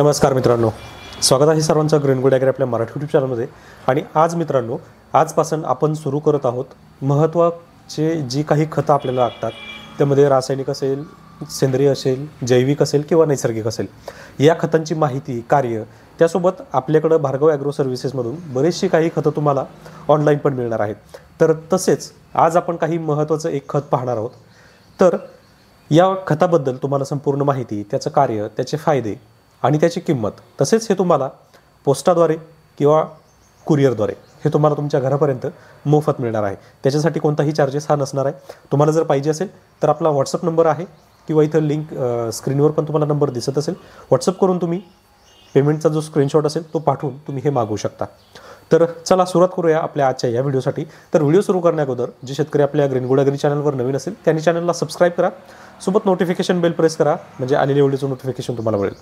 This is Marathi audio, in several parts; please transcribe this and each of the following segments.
नमस्कार मित्रांनो, स्वागत आहे सर्वांचं ग्रीन गुड ॲग्री आपल्या मराठी यूट्यूब चॅनलमध्ये। आणि आज मित्रांनो, आजपासून आपण सुरू करत आहोत महत्त्वाचे जी काही खतं आपल्याला लागतात, त्यामध्ये रासायनिक असेल, सेंद्रिय असेल, जैविक असेल किंवा नैसर्गिक असेल, या खतांची माहिती, कार्य, त्यासोबत आपल्याकडे भार्गव ॲग्रो सर्व्हिसेसमधून बरेचशी काही खतं तुम्हाला ऑनलाईन पण मिळणार आहेत। तर तसेच आज आपण काही महत्त्वाचं एक खत पाहणार आहोत। तर या खताबद्दल तुम्हाला संपूर्ण माहिती, त्याचं कार्य, त्याचे फायदे आणि त्याची किंमत, तसेच हे तुम्हाला पोस्टाद्वारे किंवा कुरिअरद्वारे हे तुम्हाला तुमच्या घरापर्यंत मोफत मिळणार आहे। त्याच्यासाठी कोणताही चार्जेस हा नसणार आहे। तुम्हाला जर पाहिजे असेल तर आपला व्हॉट्सअप नंबर आहे किंवा इथं लिंक स्क्रीनवर पण तुम्हाला नंबर दिसत असेल, व्हॉट्सअप करून तुम्ही पेमेंटचा जो स्क्रीनशॉट असेल तो पाठवून तुम्ही हे मागवू शकता। तर चला सुरुवात करूया आपल्या आजच्या या व्हिडिओसाठी। तर व्हिडिओ सुरू करण्याअगोदर जे शेतकरी आपल्या ग्रीन गुड ॲग्री चॅनलवर नवीन असेल त्यांनी चॅनलला सबस्क्राईब करा, सोबत नोटिफिकेशन बेल प्रेस करा, म्हणजे आलेल्या व्हिडिओचं नोटिफिकेशन तुम्हाला मिळेल।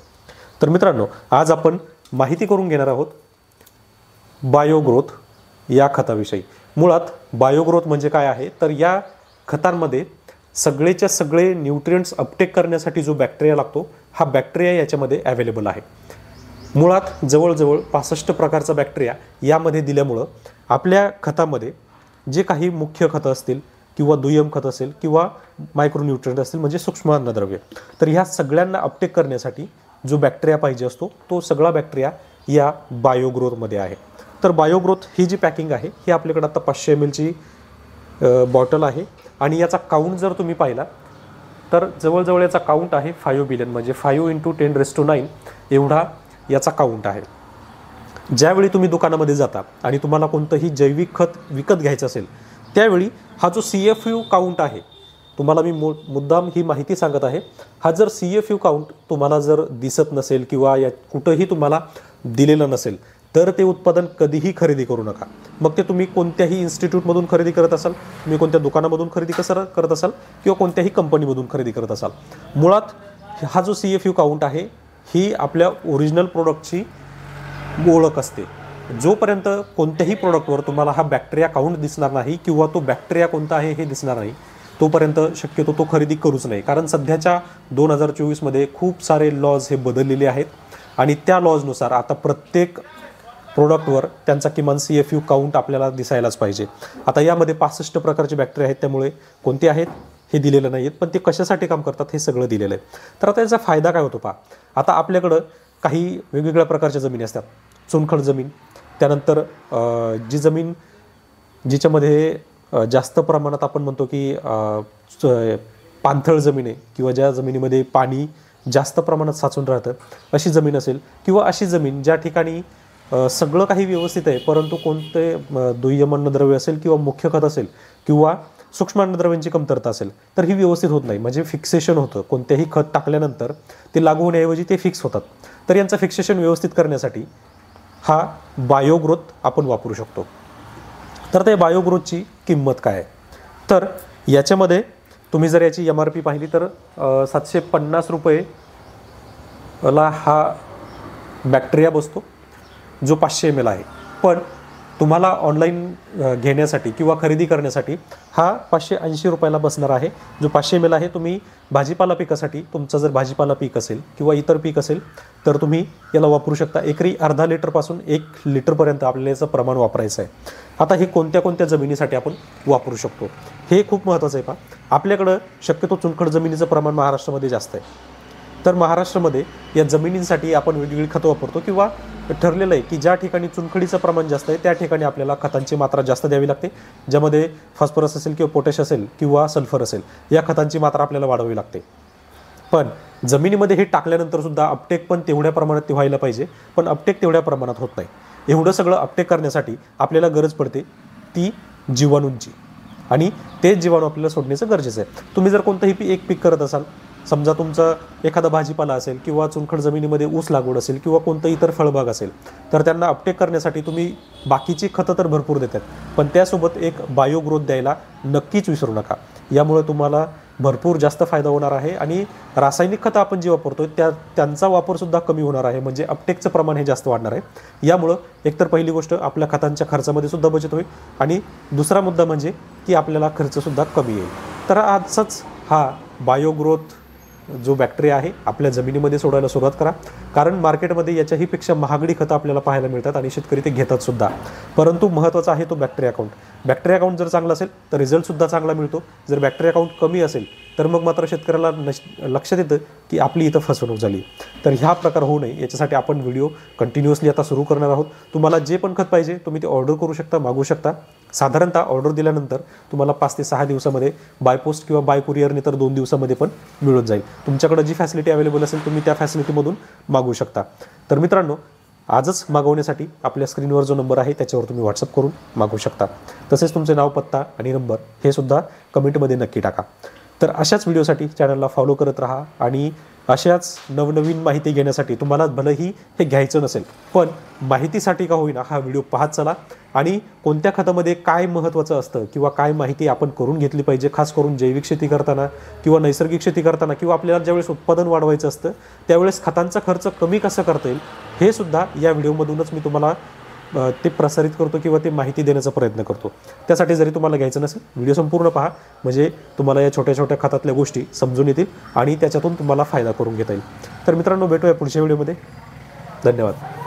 तर मित्रांनो, आज आपण माहिती करून घेणार आहोत बायोग्रोथ या खताविषयी। मुळात बायोग्रोथ म्हणजे काय आहे, तर या खतांमध्ये सगळेच्या सगळे न्यूट्रिएंट्स अपटेक करण्यासाठी जो बॅक्टेरिया लागतो, हा बॅक्टेरिया याच्यामध्ये अवेलेबल आहे। मुळात जवळजवळ 65 प्रकारचा बॅक्टेरिया यामध्ये दिल्यामुळं आपल्या खतामध्ये जे काही मुख्य खतं असतील किंवा दुय्यम खत असेल किंवा मायक्रोन्यूट्रिएंट असतील, म्हणजे सूक्ष्म अन्नद्रव्य, तर ह्या सगळ्यांना अपटेक करण्यासाठी जो बॅक्टेरिया पाहिजे असतो, तो सगळा बॅक्टेरिया या बायोग्रोथमध्ये आहे। तर बायोग्रोथ ही जी पॅकिंग आहे, ही आपल्याकडे आता 500 ml ची बॉटल आहे। आणि याचा काउंट जर तुम्ही पाहिला तर जवळजवळ याचा काउंट आहे 5 बिलियन, म्हणजे 5 × 10⁹ एवढा याचा काउंट आहे। ज्यावेळी तुम्ही दुकानामध्ये जाता आणि तुम्हाला कोणतंही जैविक खत विकत घ्यायचं असेल, त्यावेळी हा जो CFU काउंट आहे, तुम्हाला मी मुद्दाम ही माहिती सांगत आहे, हा जर CFU काउंट तुम्हाला जर दिसत नसेल किंवा या कुठंही तुम्हाला दिलेलं नसेल, तर ते उत्पादन कधीही खरेदी करू नका। मग ते तुम्ही कोणत्याही इन्स्टिट्यूटमधून खरेदी करत असाल, तुम्ही कोणत्या दुकानामधून खरेदी करत असाल किंवा कोणत्याही कंपनीमधून खरेदी करत असाल, मुळात हा जो CFU काउंट आहे, ही आपल्या ओरिजिनल प्रोडक्टची ओळख असते। जोपर्यंत कोणत्याही प्रोडक्टवर तुम्हाला हा बॅक्टेरिया काउंट दिसणार नाही किंवा तो बॅक्टेरिया कोणता आहे हे दिसणार नाही, तोपर्यंत शक्यतो तो खरेदी करूच नाही। कारण सध्याच्या 2024 मध्ये खूप सारे लॉज हे बदललेले आहेत आणि त्या लॉजनुसार आता प्रत्येक प्रोडक्टवर त्यांचा किमान CFU काउंट आपल्याला दिसायलाच पाहिजे। आता यामध्ये 65 प्रकारचे बॅक्टेरिया आहेत, त्यामुळे कोणते आहेत हे दिलेलं नाही आहेत, पण ते कशासाठी काम करतात हे सगळं दिलेलं आहे। तर आता याचा फायदा काय होतो पहा। आता आपल्याकडं काही वेगवेगळ्या प्रकारच्या जमिनी असतात, चुनखड जमीन, त्यानंतर जी जमीन जिच्यामध्ये जास्त प्रमाणात आपण म्हणतो की पाणथळ जमीन आहे किंवा ज्या जमिनीमध्ये पाणी जास्त प्रमाणात साचून राहतं, अशी जमीन असेल, किंवा अशी जमीन ज्या ठिकाणी सगळं काही व्यवस्थित आहे परंतु कोणते दुय्यम अन्नद्रव्य असेल किंवा मुख्य खत असेल किंवा सूक्ष्म अन्नद्रव्यांची कमतरता असेल, तर ही व्यवस्थित होत नाही, म्हणजे फिक्सेशन होतं। कोणतेही खत टाकल्यानंतर ते लागू होण्याऐवजी ते फिक्स होतात। तर यांचं फिक्सेशन व्यवस्थित करण्यासाठी हा बायोग्रोथ आपण वापरू शकतो। तर त्या बायोग्रोथची किंमत काय आहे, तर याच्यामध्ये तुम्ही जर याची MRP पाहिली तर 750 रुपयेला हा बॅक्टेरिया बसतो, जो 500 ml आहे। पण तुम्हाला ऑनलाईन घेण्यासाठी किंवा खरेदी करण्यासाठी हा 580 रुपयाला बसणार आहे, जो 500 ml आहे। तुम्ही भाजीपाला पिकासाठी, तुमचं जर भाजीपाला पीक असेल किंवा इतर पीक असेल, तर तुम्ही याला वापरू शकता। एकरी अर्धा लिटरपासून 1 लिटरपर्यंत आपल्याला याचं प्रमाण वापरायचं आहे। आता हे कोणत्या कोणत्या जमिनीसाठी आपण वापरू शकतो हे खूप महत्त्वाचं आहे पहा। आपल्याकडं शक्यतो चुनखड जमिनीचं प्रमाण महाराष्ट्रामध्ये जास्त आहे, तर महाराष्ट्रामध्ये या जमिनींसाठी आपण वेगवेगळी खतं वापरतो किंवा ठरलेलं आहे की ज्या ठिकाणी चुनखडीचं प्रमाण जास्त आहे त्या ठिकाणी आपल्याला खतांची मात्रा जास्त द्यावी लागते, ज्यामध्ये फॉस्फरस असेल किंवा पोटॅश असेल किंवा सल्फर असेल, या खतांची मात्रा आपल्याला वाढवावी लागते। पण जमिनीमध्ये हे टाकल्यानंतर सुद्धा अपटेक पण तेवढ्या प्रमाणात ते व्हायला पाहिजे, पण अपटेक तेवढ्या प्रमाणात होत नाही। एवढं सगळं अपटेक करण्यासाठी आपल्याला गरज पडते ती जीवाणूंची, आणि ते जीवाणू आपल्याला सोडण्याचं गरजेचं आहे। तुम्ही जर कोणतंही एक पीक करत असाल, समजा तुमचा एखादा भाजीपाला असेल किंवा चुनखड जमिनीमध्ये ऊस लागवड असेल किंवा कोणतं इतर फळबाग असेल, तर त्यांना अपटेक करण्यासाठी तुम्ही बाकीची खतं तर भरपूर देतात, पण त्यासोबत एक बायोग्रोथ द्यायला नक्कीच विसरू नका। यामुळे तुम्हाला भरपूर जास्त फायदा होणार आहे आणि रासायनिक खतं आपण जे वापरतो त्यांचा वापरसुद्धा कमी होणार आहे, म्हणजे अपटेकचं प्रमाण हे जास्त वाढणार आहे। यामुळं एकतर पहिली गोष्ट आपल्या खतांच्या खर्चामध्ये सुद्धा बचत होईल, आणि दुसरा मुद्दा म्हणजे की आपल्याला खर्चसुद्धा कमी येईल। तर आजचाच हा बायोग्रोथ जो बॅक्टेरिया आहे आपल्या जमिनीमध्ये सोडायला सुरुवात करा, कारण मार्केटमध्ये याच्याही पेक्षा महागडी खतं आपल्याला पाहायला मिळतात आणि शेतकरी ते घेतात सुद्धा. परंतु महत्त्वाचा आहे तो बॅक्टेरिया काउंट. बॅक्टेरिया काउंट जर चांगला असेल तर रिझल्टसुद्धा चांगला मिळतो. जर बॅक्टेरिया काउंट कमी असेल तर मग मात्र शेतकऱ्याला लक्षात येतं की आपली इथं फसवणूक झाली. तर ह्या प्रकार होऊ नये याच्यासाठी आपण व्हिडिओ कंटिन्युअसली आता सुरू करणार आहोत. तुम्हाला जे पण खत पाहिजे तुम्ही ते ऑर्डर करू शकता, मागवू शकता. साधारणतः ऑर्डर दिल्यानंतर तुम्हाला 5 ते 6 दिवसामध्ये बाय पोस्ट किंवा बाय कुरिअरने तर 2 दिवसामध्ये पण मिळून जाईल. तुमच्याकडे जी फॅसिलिटी अवेलेबल असेल तुम्ही त्या फॅसिलिटीमधून मागवू शकता. तर मित्रांनो, आजच मागवण्यासाठी आपल्या स्क्रीनवर जो नंबर आहे त्याच्यावर तुम्ही व्हॉट्सअप करून मागवू शकता. तसेच तुमचे नाव, पत्ता आणि नंबर हे सुद्धा कमेंटमध्ये नक्की टाका. तर अशाच व्हिडिओसाठी चॅनलला फॉलो करत राहा आणि अशाच नवनवीन माहिती घेण्यासाठी तुम्हाला भलेही हे घ्यायचं नसेल पण माहितीसाठी का होईना हा व्हिडिओ पाहत चला. आणि कोणत्या खतामध्ये काय महत्त्वाचं असतं किंवा काय माहिती आपण करून घेतली पाहिजे, खास करून जैविक शेती करताना किंवा नैसर्गिक शेती करताना किंवा आपल्याला ज्यावेळेस उत्पादन वाढवायचं असतं त्यावेळेस खतांचा खर्च कमी कसा करता येईल हे सुद्धा या व्हिडिओमधूनच मी तुम्हाला ते प्रसारित करतो किंवा ते माहिती देण्याचा प्रयत्न करतो. त्यासाठी जरी तुम्हाला घ्यायचं नसेल व्हिडिओ संपूर्ण पहा, म्हणजे तुम्हाला या छोट्या छोट्या खतातल्या गोष्टी समजून येतील आणि त्याच्यातून तुम्हाला फायदा करून घेता येईल. तर मित्रांनो, भेटूया पुढच्या व्हिडिओमध्ये. धन्यवाद.